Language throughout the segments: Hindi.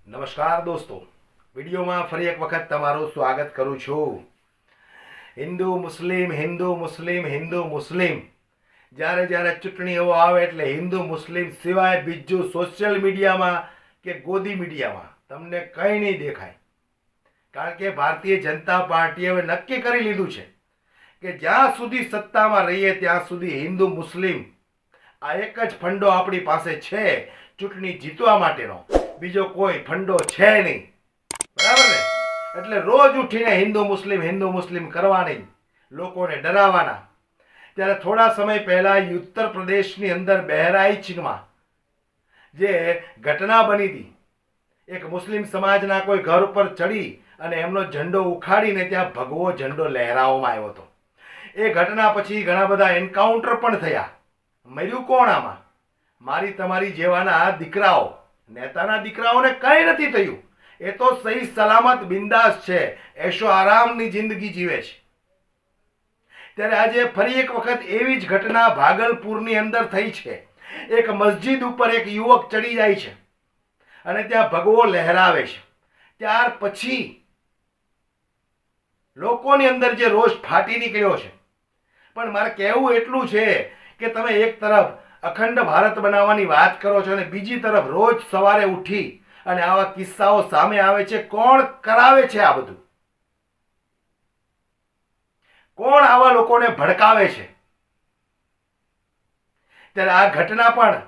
નમસ્કાર દોસ્તો, વિડીયોમાં ફરી એક વખત તમારું સ્વાગત કરું છું. હિન્દુ મુસ્લિમ જ્યારે જ્યારે ચૂંટણીઓ આવે એટલે હિન્દુ મુસ્લિમ સિવાય બીજું સોશિયલ મીડિયામાં કે ગોદી મીડિયામાં તમને કંઈ નહીં દેખાય. કારણ કે ભારતીય જનતા પાર્ટીએ હવે નક્કી કરી લીધું છે કે જ્યાં સુધી સત્તામાં રહીએ ત્યાં સુધી હિન્દુ મુસ્લિમ આ એક જ ફંડો આપણી પાસે છે ચૂંટણી જીતવા માટેનો, બીજો કોઈ ફંડો છે નહીં. બરાબર ને? એટલે રોજ ઉઠીને હિન્દુ મુસ્લિમ કરવાની, લોકોને ડરાવવાના. ત્યારે થોડા સમય પહેલા ઉત્તર પ્રદેશની અંદર બહેરાઇચમાં જે ઘટના બની હતી, એક મુસ્લિમ સમાજના કોઈ ઘર ઉપર ચડી અને એમનો ઝંડો ઉખાડીને ત્યાં ભગવો ઝંડો લહેરાવવામાં આવ્યો હતો. એ ઘટના પછી ઘણા બધા એન્કાઉન્ટર પણ થયા. મર્યું કોણ આમાં? મારી તમારી જેવાના દીકરાઓ. નેતાના દીકરાઓને કંઈ નથી થયું. એ તો સહી સલામત બિંદાસ છે, એશો આરામની જિંદગી જીવે છે. ત્યારે આજે ફરી એક વખત એવી જ ઘટના ભાગલપુરની અંદર થઈ છે. એક મસ્જિદ ઉપર એક યુવક ચડી જાય છે અને ત્યાં ભગવો લહેરાવે છે. ત્યાર પછી લોકોની અંદર જે રોષ ફાટી નીકળ્યો છે. પણ મારે કહેવું એટલું છે કે તમે એક તરફ અખંડ ભારત બનાવવાની વાત કરો છો અને બીજી તરફ રોજ સવારે ઉઠી અને આવા કિસ્સાઓ સામે આવે છે. કોણ કરાવે છે આ બધું? કોણ આવા લોકોને ભડકાવે છે? ત્યારે આ ઘટના પણ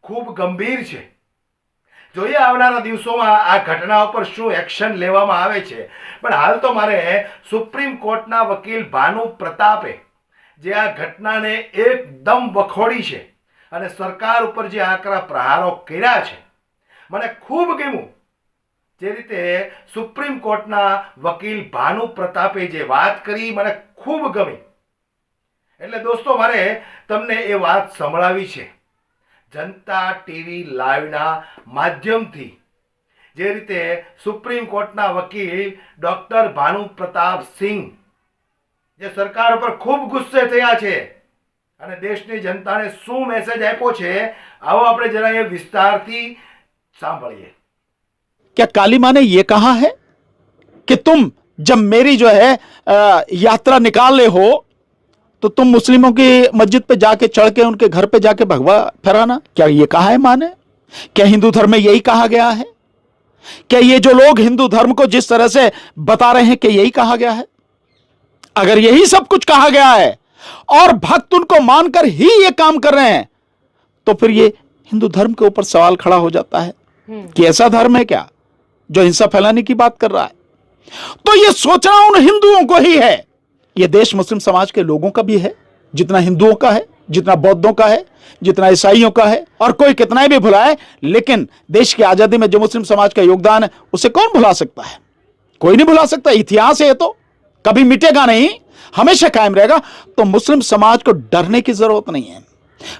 ખૂબ ગંભીર છે. જોઈએ આવનારા દિવસોમાં આ ઘટના ઉપર શું એક્શન લેવામાં આવે છે. પણ હાલ તો મારે સુપ્રીમ કોર્ટના વકીલ ભાનુ પ્રતાપે જે આ ઘટનાને એકદમ વખોડી છે અને સરકાર ઉપર જે આકરા પ્રહારો કર્યા છે, મને ખૂબ ગમ્યું. જે રીતે સુપ્રીમ કોર્ટના વકીલ ભાનુ પ્રતાપે જે વાત કરી મને ખૂબ ગમી. એટલે દોસ્તો મારે તમને એ વાત સંભળાવી છે. જનતા ટીવી લાઈવના માધ્યમથી જે રીતે સુપ્રીમ કોર્ટના વકીલ ડોક્ટર ભાનુ પ્રતાપ સિંહ જે સરકાર ઉપર ખૂબ ગુસ્સે થયા છે અને દેશની જનતાને શું મેસેજ આપ્યો છે, આવો આપણે જરા એ વિસ્તારથી सांभलिए. क्या काली माँ ने यह कहा है कि तुम जब मेरी जो है यात्रा निकाल ले हो तो तुम मुस्लिमों की मस्जिद पे जाके चढ़ के उनके घर पे जाके भगवा फहराना? क्या ये कहा है माँ ने? क्या हिंदू धर्म में यही कहा गया है? क्या ये जो लोग हिंदू धर्म को जिस तरह से बता रहे हैं कि यही कहा गया है? अगर यही सब कुछ कहा गया है और भक्त उनको मानकर ही ये काम कर रहे हैं तो फिर ये हिंदू धर्म के ऊपर सवाल खड़ा हो जाता है कि ऐसा धर्म है क्या जो हिंसा फैलाने की बात कर रहा है? तो ये सोचना उन हिंदुओं को ही है. ये देश मुस्लिम समाज के लोगों का भी है, जितना हिंदुओं का है, जितना बौद्धों का है, जितना ईसाइयों का है. और कोई कितना भी भुलाए, लेकिन देश की आजादी में जो मुस्लिम समाज का योगदान है उसे कौन भुला सकता है? कोई नहीं भुला सकता. इतिहास है, तो कभी मिटेगा नहीं, हमेशा कायम रहेगा. तो मुस्लिम समाज को डरने की जरूरत नहीं है.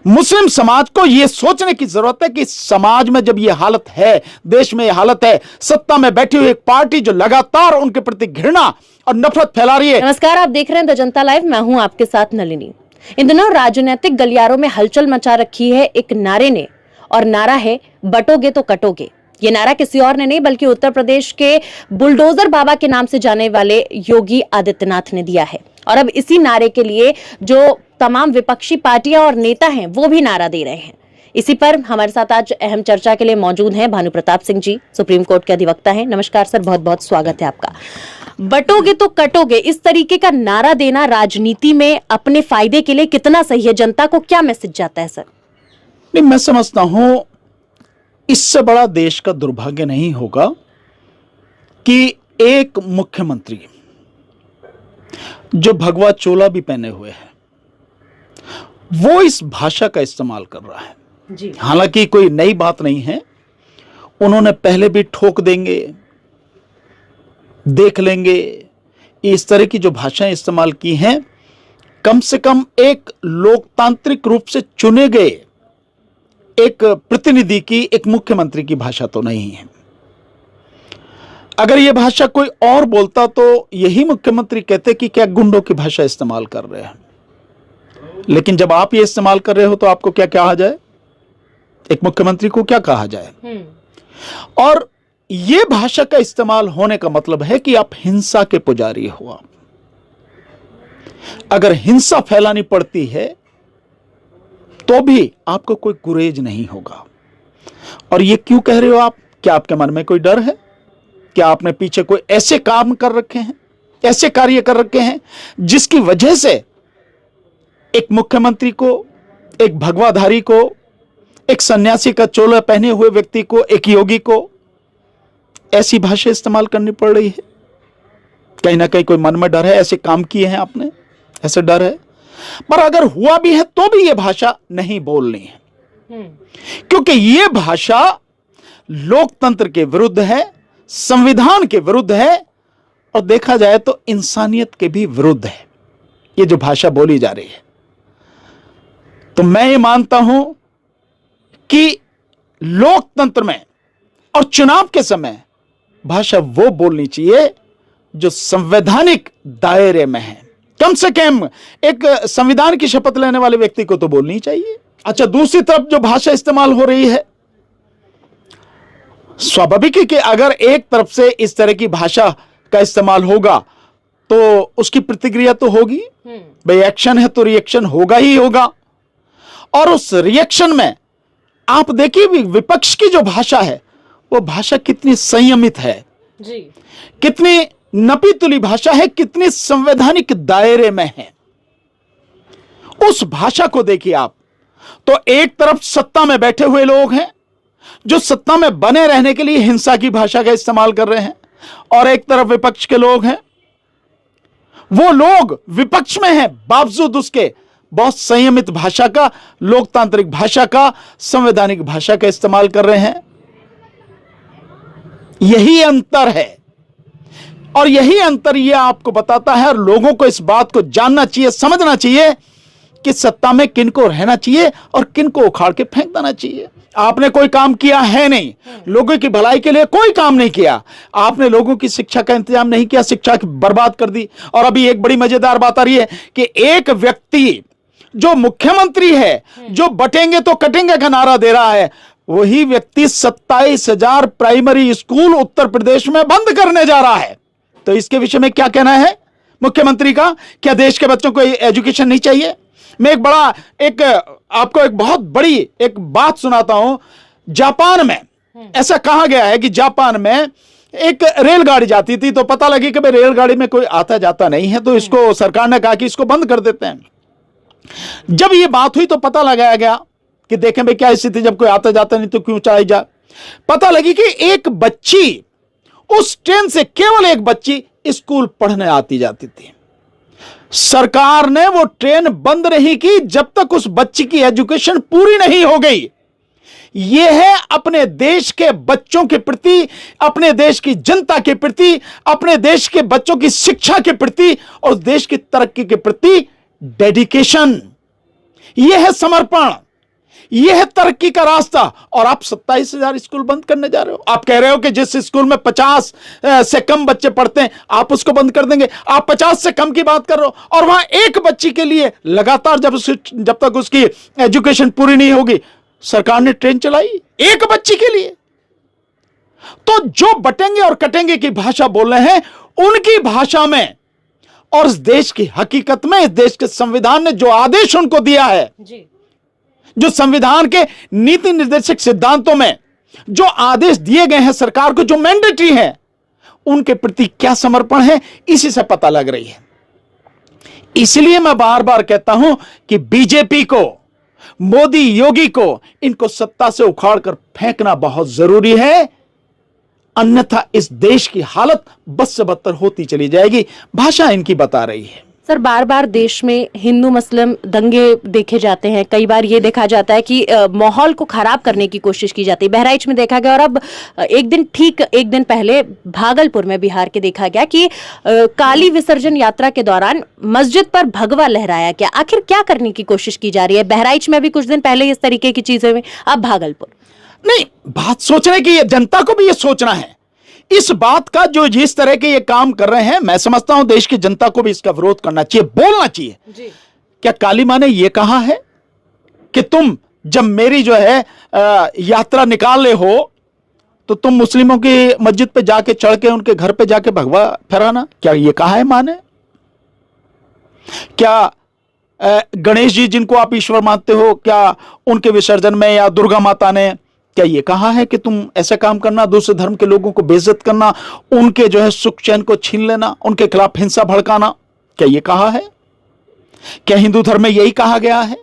मुस्लिम समाज को यह सोचने की जरूरत है कि समाज में जब यह हालत है, देश में यह हालत है, सत्ता में बैठी हुई एक पार्टी जो लगातार उनके प्रति घृणा और नफरत फैला रही है. नमस्कार, आप देख रहे हैं द जनता लाइव. मैं हूं आपके साथ नलिनी. इन दिनों राजनीतिक गलियारों में हलचल मचा रखी है एक नारे ने, और नारा है बटोगे तो कटोगे. ये नारा किसी और ने नहीं बल्कि उत्तर प्रदेश के बुलडोजर बाबा के नाम से जाने वाले योगी आदित्यनाथ ने दिया है. और अब इसी नारे के लिए जो तमाम विपक्षी पार्टियां और नेता हैं वो भी नारा दे रहे हैं. इसी पर हमारे साथ आज अहम चर्चा के लिए मौजूद हैं भानु प्रताप सिंह जी, सुप्रीम कोर्ट के अधिवक्ता हैं. नमस्कार सर, बहुत बहुत स्वागत है आपका. बटोगे तो कटोगे, इस तरीके का नारा देना राजनीति में अपने फायदे के लिए कितना सही है? जनता को क्या मैसेज जाता है सर? नहीं, मैं समझता हूं इससे बड़ा देश का दुर्भाग्य नहीं होगा कि एक मुख्यमंत्री जो भगवा चोला भी पहने हुए है वो इस भाषा का इस्तेमाल कर रहा है जी. हालांकि कोई नई बात नहीं है, उन्होंने पहले भी ठोक देंगे, देख लेंगे, इस तरह की जो भाषाएं इस्तेमाल की हैं, कम से कम एक लोकतांत्रिक रूप से चुने गए एक प्रतिनिधि की, एक मुख्यमंत्री की भाषा तो नहीं है. अगर यह भाषा कोई और बोलता तो यही मुख्यमंत्री कहते कि क्या गुंडों की भाषा इस्तेमाल कर रहे हैं. लेकिन जब आप ये इस्तेमाल कर रहे हो तो आपको क्या कहा जाए? एक मुख्यमंत्री को क्या कहा जाए? और यह भाषा का इस्तेमाल होने का मतलब है कि आप हिंसा के पुजारी हो। आप अगर हिंसा फैलानी पड़ती है तो भी आपको कोई गुरेज नहीं होगा। और ये क्यों कह रहे हो आप? क्या आपके मन में कोई डर है? क्या आपने पीछे कोई ऐसे काम कर रखे हैं, ऐसे कार्य कर रखे हैं जिसकी वजह से एक मुख्यमंत्री को, एक भगवाधारी को, एक सन्यासी का चोला पहने हुए व्यक्ति को, एक योगी को ऐसी भाषा इस्तेमाल करनी पड़ रही है? कहीं ना कहीं कोई मन में डर है, ऐसे काम किए हैं आपने, ऐसे डर है। पर अगर हुआ भी है तो भी यह भाषा नहीं बोलनी है, क्योंकि यह भाषा लोकतंत्र के विरुद्ध है, संविधान के विरुद्ध है और देखा जाए तो इंसानियत के भी विरुद्ध है ये जो भाषा बोली जा रही है। तो मैं ये मानता हूं कि लोकतंत्र में और चुनाव के समय भाषा वो बोलनी चाहिए जो संवैधानिक दायरे में है। कम से कम एक संविधान की शपथ लेने वाले व्यक्ति को तो बोलनी चाहिए। अच्छा, दूसरी तरफ जो भाषा इस्तेमाल हो रही है, स्वाभाविक है कि अगर एक तरफ से इस तरह की भाषा का इस्तेमाल होगा तो उसकी प्रतिक्रिया तो होगी। भाई एक्शन है तो रिएक्शन होगा ही होगा। और उस रिएक्शन में आप देखिए विपक्ष की जो भाषा है वो भाषा कितनी संयमित है जी, कितनी नपी तुली भाषा है, कितनी संवैधानिक दायरे में है। उस भाषा को देखिए आप, तो एक तरफ सत्ता में बैठे हुए लोग हैं जो सत्ता में बने रहने के लिए हिंसा की भाषा का इस्तेमाल कर रहे हैं, और एक तरफ विपक्ष के लोग हैं, वो लोग विपक्ष में हैं बावजूद उसके बहुत संयमित भाषा का, लोकतांत्रिक भाषा का, संवैधानिक भाषा का इस्तेमाल कर रहे हैं। यही अंतर है, और यही अंतर यह आपको बताता है, और लोगों को इस बात को जानना चाहिए, समझना चाहिए कि सत्ता में किनको रहना चाहिए और किनको उखाड़ के फेंक देना चाहिए। आपने कोई काम किया है नहीं, लोगों की भलाई के लिए कोई काम नहीं किया, आपने लोगों की शिक्षा का इंतजाम नहीं किया, शिक्षा की बर्बाद कर दी। और अभी एक बड़ी मजेदार बात आ रही है कि एक व्यक्ति जो मुख्यमंत्री है, जो बटेंगे तो कटेंगे का नारा दे रहा है, वही व्यक्ति 27,000 प्राइमरी स्कूल उत्तर प्रदेश में बंद करने जा रहा है। तो इसके विषय में क्या कहना है मुख्यमंत्री का? क्या देश के बच्चों को एजुकेशन नहीं चाहिए? मैं आपको एक बहुत बड़ी एक बात सुनाता हूं। जापान में ऐसा कहा गया है कि जापान में एक रेलगाड़ी जाती थी, तो पता लगी कि भाई रेलगाड़ी में कोई आता जाता नहीं है, तो इसको सरकार ने कहा कि इसको बंद कर देते हैं। जब ये बात हुई तो पता लगाया गया कि देखें भाई क्या स्थिति, जब कोई आता जाता नहीं तो क्यों चलाई जा। पता लगी कि एक बच्ची, उस ट्रेन से केवल एक बच्ची स्कूल पढ़ने आती जाती थी। सरकार ने वो ट्रेन बंद नहीं की जब तक उस बच्ची की एजुकेशन पूरी नहीं हो गई। यह है अपने देश के बच्चों के प्रति, अपने देश की जनता के प्रति, अपने देश के बच्चों की शिक्षा के प्रति और देश की तरक्की के प्रति डेडिकेशन। यह है समर्पण, यह है तरक्की का रास्ता। और आप 27,000 स्कूल बंद करने जा रहे हो। आप कह रहे हो कि जिस स्कूल में 50 से कम बच्चे पढ़ते हैं आप उसको बंद कर देंगे। आप 50 से कम की बात कर रहे हो, और वहां एक बच्ची के लिए लगातार जब तक उसकी एजुकेशन पूरी नहीं होगी सरकार ने ट्रेन चलाई एक बच्ची के लिए। तो जो बटेंगे और कटेंगे की भाषा बोल रहे हैं, उनकी भाषा में और इस देश की हकीकत में, इस देश के संविधान ने जो आदेश उनको दिया है जी, जो संविधान के नीति निर्देशक सिद्धांतों में जो आदेश दिए गए हैं सरकार को, जो मैंडेटरी है, उनके प्रति क्या समर्पण है, इसी से पता लग रही है। इसलिए मैं बार बार कहता हूं कि बीजेपी को, मोदी योगी को, इनको सत्ता से उखाड़ कर फेंकना बहुत जरूरी है, अन्यथा इस देश की हालत बद से बदतर होती चली जाएगी। भाषा इनकी बता रही है। सर, बार बार देश में हिंदू मुस्लिम दंगे देखे जाते हैं। कई बार ये देखा जाता है कि माहौल को खराब करने की कोशिश की जाती है। बहराइच में देखा गया, और अब एक दिन पहले भागलपुर में बिहार के देखा गया कि काली विसर्जन यात्रा के दौरान मस्जिद पर भगवा लहराया गया। आखिर क्या करने की कोशिश की जा रही है? बहराइच में भी कुछ दिन पहले इस तरीके की चीजें हुई, अब भागलपुर। नहीं, बात सोचने की, ये जनता को भी ये सोचना है इस बात का, जो जिस तरह के ये काम कर रहे हैं। मैं समझता हूं देश की जनता को भी इसका विरोध करना चाहिए, बोलना चाहिए जी। क्या काली मां ने ये कहा है कि तुम जब मेरी जो है यात्रा निकाल ले हो तो तुम मुस्लिमों की मस्जिद पे जाके चढ़ के उनके घर पे जाके भगवा फहराना, क्या ये कहा है मां ने? क्या गणेश जी जिनको आप ईश्वर मानते हो, क्या उनके विसर्जन में या दुर्गा माता ने क्या ये कहा है कि तुम ऐसे काम करना, दूसरे धर्म के लोगों को बेइज्जत करना, उनके जो है सुख चैन को छीन लेना, उनके खिलाफ हिंसा भड़काना, क्या ये कहा है? क्या हिंदू धर्म में यही कहा गया है?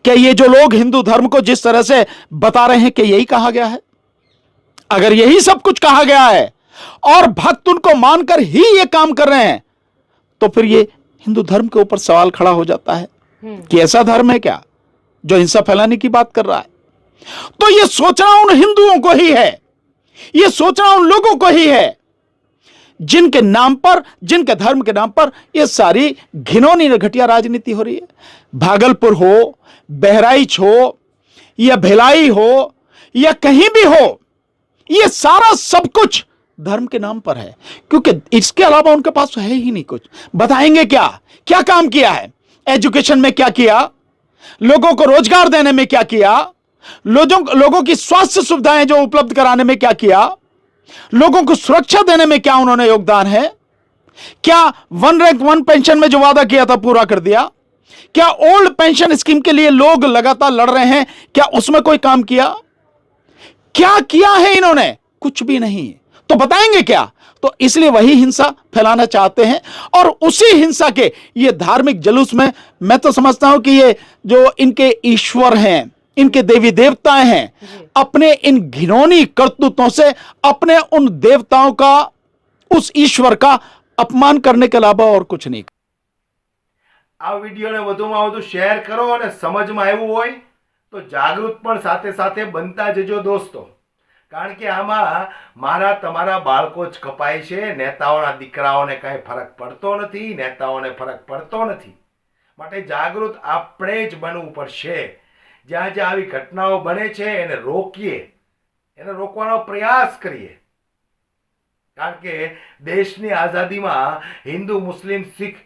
क्या ये जो लोग हिंदू धर्म को जिस तरह से बता रहे हैं कि यही कहा गया है? अगर यही सब कुछ कहा गया है और भक्त उनको मानकर ही ये काम कर रहे हैं, तो फिर ये हिंदू धर्म के ऊपर सवाल खड़ा हो जाता है कि ऐसा धर्म है क्या जो हिंसा फैलाने की बात कर रहा है? तो ये सोचना उन हिंदुओं को ही है, ये सोचना उन लोगों को ही है जिनके नाम पर, जिनके धर्म के नाम पर ये सारी घिनौनी घटिया राजनीति हो रही है। भागलपुर हो, बहराइच हो या भिलाई हो या कहीं भी हो, ये सारा सब कुछ धर्म के नाम पर है, क्योंकि इसके अलावा उनके पास है ही नहीं कुछ। बताएंगे क्या क्या काम किया है? एजुकेशन में क्या किया, लोगों को रोजगार देने में क्या किया, लोगों की स्वास्थ्य सुविधाएं जो उपलब्ध कराने में क्या किया, लोगों को सुरक्षा देने में क्या उन्होंने योगदान है? क्या वन रैंक वन पेंशन में जो वादा किया था पूरा कर दिया? क्या ओल्ड पेंशन स्कीम के लिए लोग लगातार लड़ रहे हैं, क्या उसमें कोई काम किया? क्या किया है इन्होंने? कुछ भी नहीं। तो बताएंगे क्या? तो इसलिए वही हिंसा फैलाना चाहते हैं, और उसी हिंसा के ये धार्मिक जुलूस में मैं तो समझता हूं कि ये जो इनके ईश्वर हैं, इनके देवी देवताएं हैं, अपने इन घिनौनी करतूतों से अपने उन देवताओं का, उस ईश्वर का अपमान करने के अलावा और कुछ नहीं। આ વિડીયોને વધુમાં વધુ શેર કરો અને સમજમાં આવ્યું હોય તો જાગૃત પણ સાથે સાથે બનતા જજો દોસ્તો, કારણ કે આમાં મારા તમારા બાળકો જ કપાય છે, નેતાઓના દીકરાઓને કાંઈ ફરક પડતો નથી, નેતાઓને ફરક પડતો નથી। માટે જાગૃત આપણે જ બનવું પડશે। જ્યાં જ્યાં આવી ઘટનાઓ બને છે એને રોકીએ, એને રોકવાનો પ્રયાસ કરીએ, કારણ કે દેશની આઝાદીમાં હિન્દુ મુસ્લિમ સિખ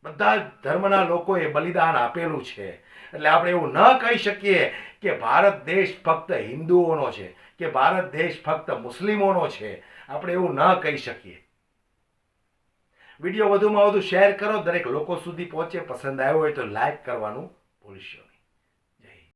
બધા ધર્મના લોકોએ બલિદાન આપેલું છે। એટલે આપણે એવું ન કહી શકીએ કે ભારત દેશ ફક્ત હિન્દુઓનો છે કે ભારત દેશ ફક્ત મુસ્લિમોનો છે। આપણે એવું ન કહી શકીએ। વિડીયો વધુમાં વધુ શેર કરો, દરેક લોકો સુધી પહોંચે। પસંદ આવ્યો હોય તો લાઈક કરવાનું ભૂલશો નહીં।